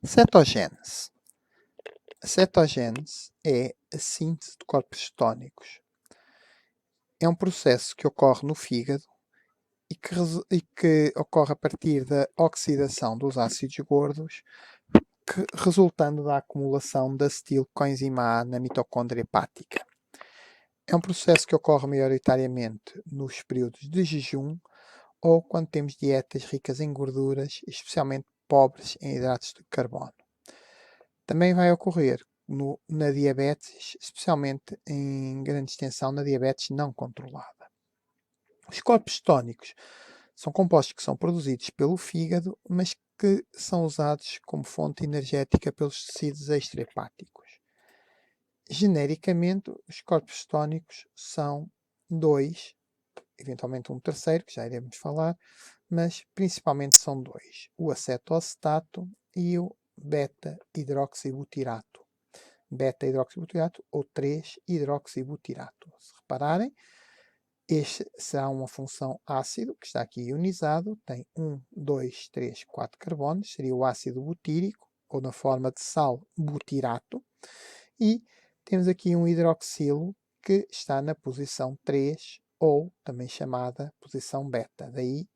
Cetogênese. A cetogênese é a síntese de corpos cetónicos. É um processo que ocorre no fígado e que ocorre a partir da oxidação dos ácidos gordos, resultando da acumulação da acetilcoenzima A na mitocôndria hepática. É um processo que ocorre maioritariamente nos períodos de jejum ou quando temos dietas ricas em gorduras, especialmente pobres em hidratos de carbono. Também vai ocorrer na diabetes, especialmente em grande extensão na diabetes não controlada. Os corpos cetónicos são compostos que são produzidos pelo fígado, mas que são usados como fonte energética pelos tecidos extrahepáticos. Genericamente, os corpos cetónicos são dois, eventualmente um terceiro, que já iremos falar, mas principalmente são dois: o acetoacetato e o beta-hidroxibutirato. Beta-hidroxibutirato ou 3-hidroxibutirato. Se repararem, este será uma função ácido, que está aqui ionizado, tem 1, 2, 3, 4 carbonos, seria o ácido butírico, ou na forma de sal, butirato, e temos aqui um hidroxilo que está na posição 3, ou também chamada posição beta, daí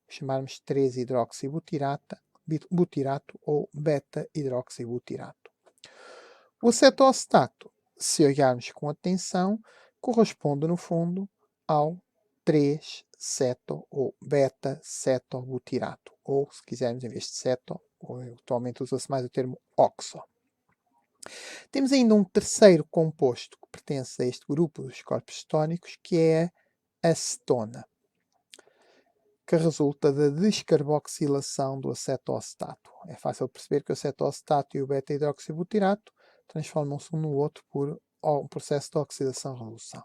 chamarmos 3-hidroxibutirato ou beta-hidroxibutirato. O acetoacetato, se olharmos com atenção, corresponde no fundo ao 3-ceto ou beta-cetobutirato, ou se quisermos em vez de ceto, atualmente usa-se mais o termo oxo. Temos ainda um terceiro composto que pertence a este grupo dos corpos cetónicos, que é a acetona, que resulta da descarboxilação do acetoacetato. É fácil perceber que o acetoacetato e o beta-hidroxibutirato transformam-se um no outro por um processo de oxidação-redução.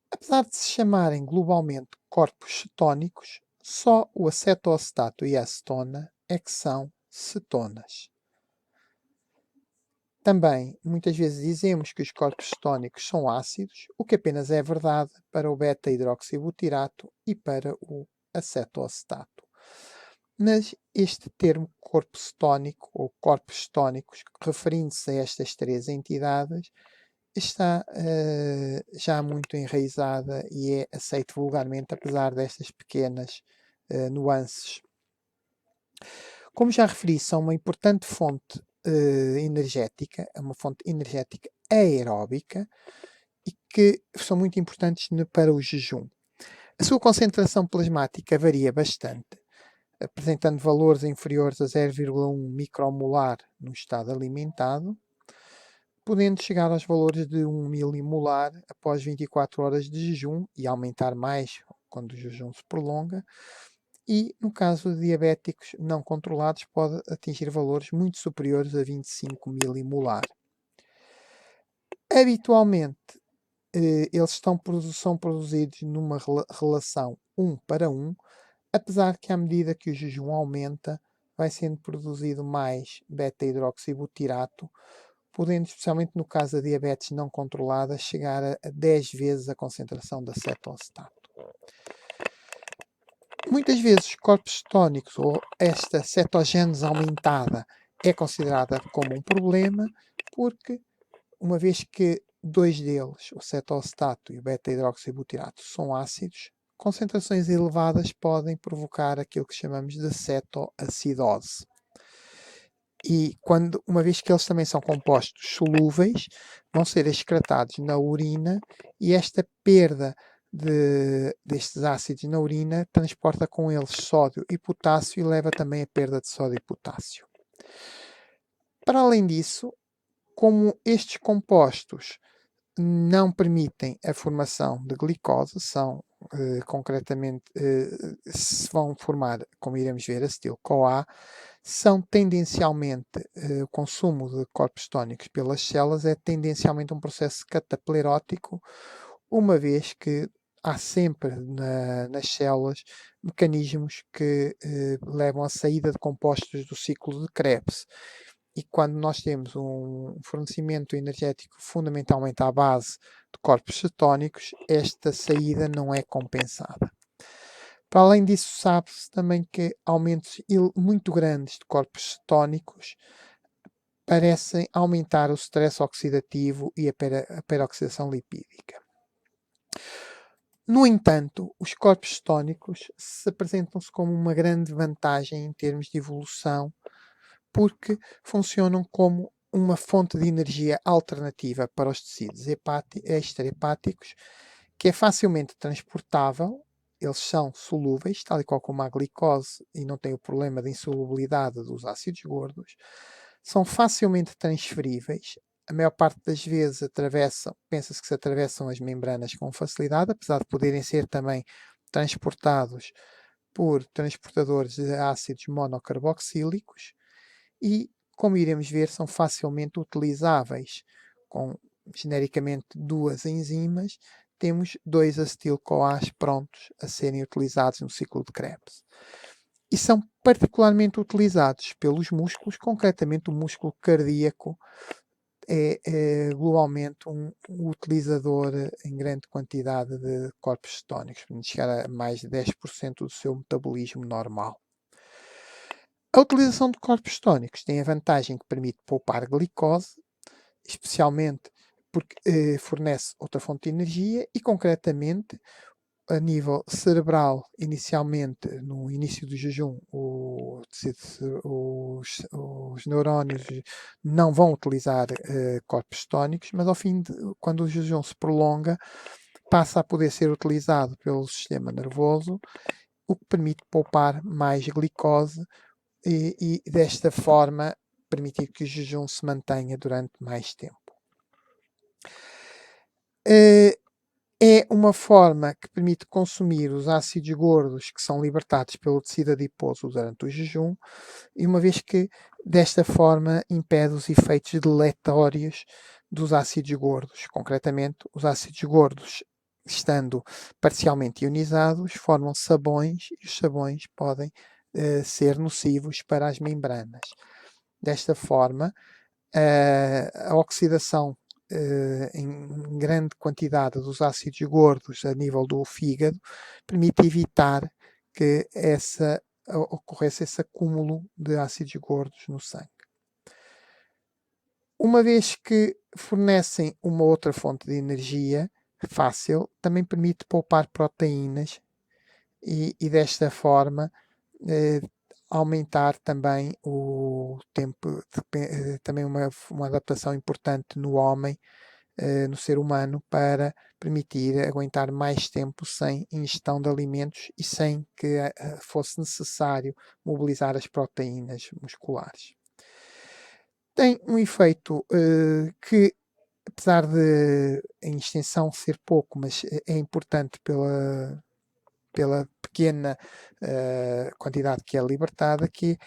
Apesar de se chamarem globalmente corpos cetónicos, só o acetoacetato e a acetona é que são cetonas. Também, muitas vezes dizemos que os corpos cetónicos são ácidos, o que apenas é verdade para o beta-hidroxibutirato e para o acetoacetato. Mas este termo corpo cetónico ou corpos cetónicos, referindo-se a estas três entidades, está já muito enraizada e é aceito vulgarmente, apesar destas pequenas nuances. Como já referi, são uma importante fonte energética, é uma fonte energética aeróbica e que são muito importantes para o jejum. A sua concentração plasmática varia bastante, apresentando valores inferiores a 0,1 micromolar no estado alimentado, podendo chegar aos valores de 1 milimolar após 24 horas de jejum e aumentar mais quando o jejum se prolonga. E, no caso de diabéticos não controlados, pode atingir valores muito superiores a 25 milimolar. Habitualmente, eles são produzidos numa relação 1 para 1, apesar que à medida que o jejum aumenta, vai sendo produzido mais beta-hidroxibutirato, podendo, especialmente no caso da diabetes não controlada, chegar a 10 vezes a concentração de acetoacetato. Muitas vezes os corpos cetónicos ou esta cetogênese aumentada é considerada como um problema porque, uma vez que dois deles, o cetoacetato e o beta-hidroxibutirato, são ácidos, concentrações elevadas podem provocar aquilo que chamamos de cetoacidose. E uma vez que eles também são compostos solúveis, vão ser excretados na urina e esta perda destes ácidos na urina transporta com eles sódio e potássio e leva também à perda de sódio e potássio. Para além disso, como estes compostos não permitem a formação de glicose, se vão formar, como iremos ver, acetil-CoA, são tendencialmente, o consumo de corpos cetónicos pelas células é tendencialmente um processo cataplerótico, uma vez que há sempre nas células mecanismos que levam à saída de compostos do ciclo de Krebs. E quando nós temos um fornecimento energético fundamentalmente à base de corpos cetónicos, esta saída não é compensada. Para além disso, sabe-se também que aumentos muito grandes de corpos cetónicos parecem aumentar o stress oxidativo e a peroxidação lipídica. No entanto, os corpos cetónicos se apresentam-se como uma grande vantagem em termos de evolução, porque funcionam como uma fonte de energia alternativa para os tecidos extrahepáticos, que é facilmente transportável. Eles são solúveis, tal e qual como a glicose, e não têm o problema de insolubilidade dos ácidos gordos. São facilmente transferíveis. A maior parte das vezes pensa-se que se atravessam as membranas com facilidade, apesar de poderem ser também transportados por transportadores de ácidos monocarboxílicos e, como iremos ver, são facilmente utilizáveis. Com genericamente duas enzimas, temos 2 acetil-CoAs prontos a serem utilizados no ciclo de Krebs. E são particularmente utilizados pelos músculos, concretamente o músculo cardíaco é globalmente um utilizador em grande quantidade de corpos cetónicos, podendo chegar a mais de 10% do seu metabolismo normal. A utilização de corpos cetónicos tem a vantagem que permite poupar glicose, especialmente porque fornece outra fonte de energia e, concretamente, a nível cerebral, inicialmente, no início do jejum, os neurónios não vão utilizar corpos cetónicos, mas ao fim quando o jejum se prolonga, passa a poder ser utilizado pelo sistema nervoso, o que permite poupar mais glicose e desta forma permitir que o jejum se mantenha durante mais tempo. É uma forma que permite consumir os ácidos gordos que são libertados pelo tecido adiposo durante o jejum, e uma vez que desta forma impede os efeitos deletórios dos ácidos gordos. Concretamente, os ácidos gordos, estando parcialmente ionizados, formam sabões e os sabões podem ser nocivos para as membranas. Desta forma, a oxidação em grande quantidade dos ácidos gordos a nível do fígado permite evitar que ocorresse esse acúmulo de ácidos gordos no sangue. Uma vez que fornecem uma outra fonte de energia fácil, também permite poupar proteínas e desta forma aumentar também o tempo, também uma adaptação importante no homem, no ser humano, para permitir aguentar mais tempo sem ingestão de alimentos e sem que fosse necessário mobilizar as proteínas musculares. Tem um efeito que, apesar de em extensão ser pouco, mas é importante pela pequena quantidade que é libertada, que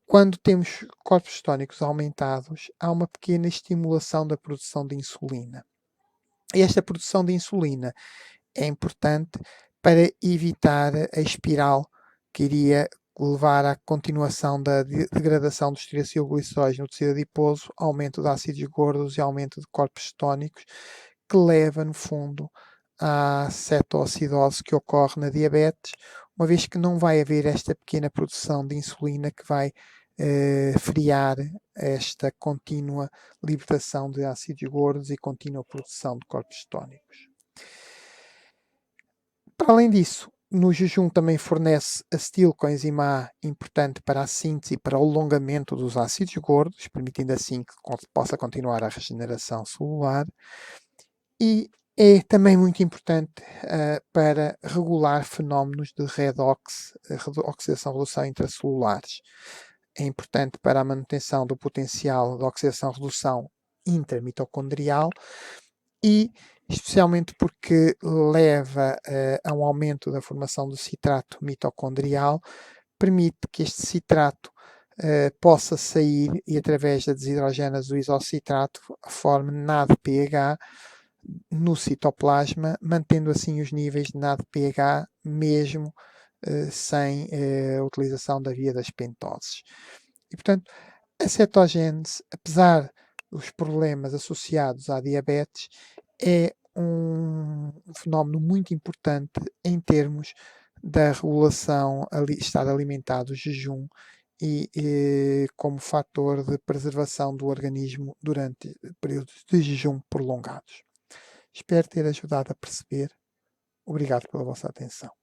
quando temos corpos cetónicos aumentados, há uma pequena estimulação da produção de insulina. E esta produção de insulina é importante para evitar a espiral que iria levar à continuação da degradação do estereocilogliceróis no tecido adiposo, aumento de ácidos gordos e aumento de corpos cetónicos, que leva, no fundo, à cetoacidose que ocorre na diabetes, uma vez que não vai haver esta pequena produção de insulina que vai frear esta contínua libertação de ácidos gordos e contínua produção de corpos cetónicos. Para além disso, no jejum também fornece acetilcoenzima A, importante para a síntese e para o alongamento dos ácidos gordos, permitindo assim que possa continuar a regeneração celular, e é também muito importante para regular fenómenos de redox, oxidação-redução intracelulares. É importante para a manutenção do potencial de oxidação-redução intramitocondrial e especialmente porque leva a um aumento da formação do citrato mitocondrial, permite que este citrato possa sair e, através da desidrogênase do isocitrato, forme NADPH no citoplasma, mantendo assim os níveis de NADPH mesmo sem a utilização da via das pentoses. E, portanto, a cetogênese, apesar dos problemas associados à diabetes, é um fenómeno muito importante em termos da regulação, estar alimentado, o jejum, e como fator de preservação do organismo durante períodos de jejum prolongados. Espero ter ajudado a perceber. Obrigado pela vossa atenção.